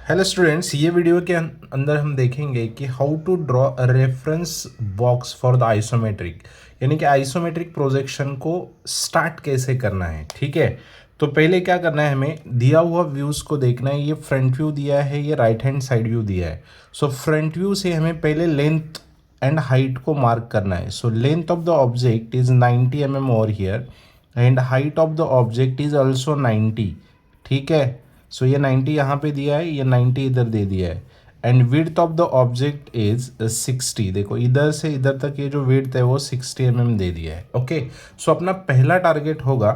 Hello students, ये video के अंदर हम देखेंगे कि how to draw a reference box for the isometric, यानी कि आइसोमेट्रिक प्रोजेक्शन को स्टार्ट कैसे करना है। ठीक है, तो पहले क्या करना है, हमें दिया हुआ व्यूज़ को देखना है। ये फ्रंट व्यू दिया है, ये राइट हैंड साइड व्यू दिया है। सो फ्रंट व्यू से हमें पहले लेंथ एंड हाइट को मार्क करना है। So length of the object is 90 mm over here and height of the object is also 90। ठीक है, सो ये 90 यहाँ पे दिया है, ये 90 इधर दे दिया है। And width of the object is 60। देखो इधर से इधर तक ये जो विड्थ है वो 60 mm दे दिया है। ओके, सो अपना पहला टारगेट होगा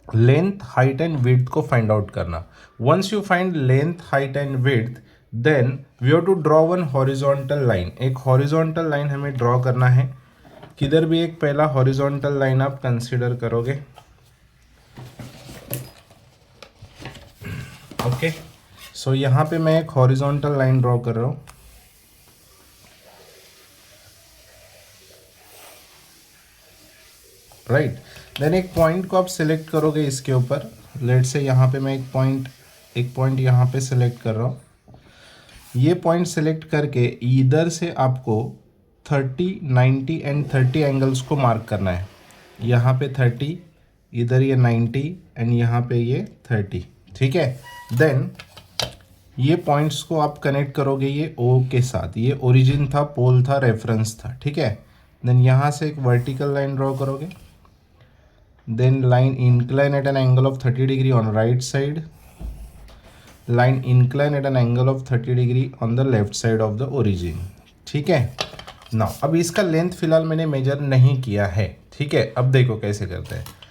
लेंथ, हाइट एंड विड्थ को फाइंड आउट करना। Once you find length, height and width, then we have to draw one horizontal line. एक हॉरिजॉन्टल लाइन हमें ड्रॉ करना है। किधर भी एक पहला हॉरिजॉन्टल लाइन आप कंसिडर करोगे। ओके, सो यहाँ पे मैं एक हॉरिजॉन्टल लाइन ड्रॉ कर रहा हूँ। राइट, देन एक पॉइंट को आप सिलेक्ट करोगे इसके ऊपर। लेट से यहाँ पे मैं एक पॉइंट यहाँ पे सिलेक्ट कर रहा हूँ। ये पॉइंट सिलेक्ट करके इधर से आपको 30, 90 एंड 30 एंगल्स को मार्क करना है। यहाँ पे 30, इधर ये 90 एंड यहाँ पे ये 30। ठीक है, देन ये पॉइंट्स को आप कनेक्ट करोगे ये ओ के साथ। ये ओरिजिन था, पोल था, रेफरेंस था। ठीक है, देन यहाँ से एक वर्टिकल लाइन ड्रॉ करोगे। Then line incline at an angle of 30 degree on right side, line incline at an angle of 30 degree on the left side of the origin. ठीक है, नाउ अब इसका लेंथ फिलहाल मैंने मेजर नहीं किया है। ठीक है, अब देखो कैसे करते हैं।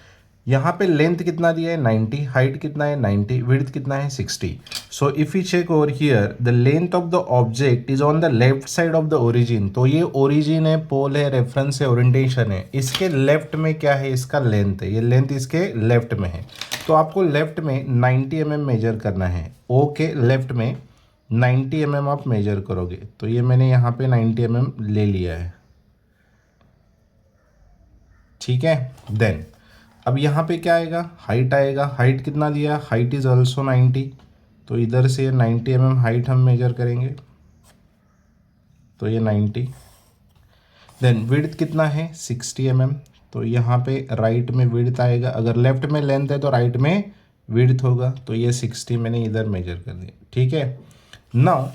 यहाँ पे लेंथ कितना दिया है 90, हाइट कितना है 90, विड्थ कितना है 60। So if you check over here the length of the object is on the left side of the origin. तो ये ओरिजिन है, पोल है, रेफरेंस है, ओरिएंटेशन है। इसके लेफ्ट में क्या है, इसका लेंथ है। ये लेंथ इसके लेफ्ट में है, तो आपको लेफ्ट में 90 mm मेजर करना है। ओ के लेफ्ट में 90 mm आप मेजर करोगे। तो ये मैंने यहाँ पे 90 mm ले लिया है। ठीक है, देन अब यहाँ पे क्या आएगा, हाइट आएगा। हाइट कितना दिया, हाइट इज ऑल्सो 90। तो इधर से 90 mm हाइट हम मेजर करेंगे, तो ये 90। देन विड्थ कितना है 60 mm। तो यहाँ पे राइट में विड्थ आएगा। अगर लेफ्ट में लेंथ है तो राइट में विड्थ होगा। तो ये 60 मैंने इधर मेजर कर दिया। ठीक है, नाउ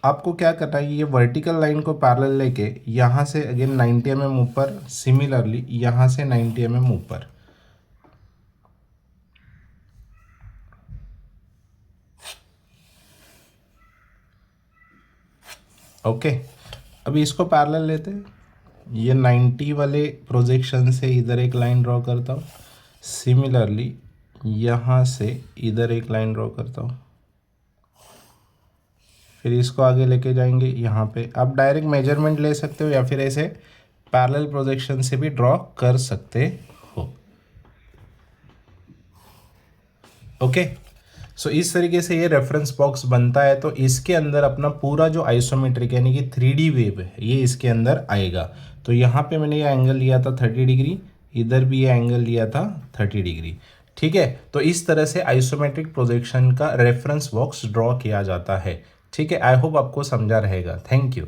आपको क्या करना है, ये वर्टिकल लाइन को पैरेलल लेके यहाँ से अगेन 90 mm ऊपर, सिमिलरली यहाँ से 90 mm ऊपर। ओके, अभी इसको पैरेलल लेते हैं। ये 90 वाले प्रोजेक्शन से इधर एक लाइन ड्रॉ करता हूँ। सिमिलरली यहाँ से इधर एक लाइन ड्रॉ करता हूँ। फिर इसको आगे लेके जाएंगे। यहाँ पे आप डायरेक्ट मेजरमेंट ले सकते हो या फिर ऐसे पैरेलल प्रोजेक्शन से भी ड्रॉ कर सकते हो। ओके, सो इस तरीके से ये रेफरेंस बॉक्स बनता है। तो इसके अंदर अपना पूरा जो आइसोमेट्रिक यानी कि 3D वेव है ये इसके अंदर आएगा। तो यहाँ पे मैंने ये एंगल लिया था 30 डिग्री, इधर भी ये एंगल लिया था 30 डिग्री। ठीक है, तो इस तरह से आइसोमेट्रिक प्रोजेक्शन का रेफरेंस बॉक्स ड्रॉ किया जाता है। ठीक है, आई होप आपको समझा रहेगा। Thank you.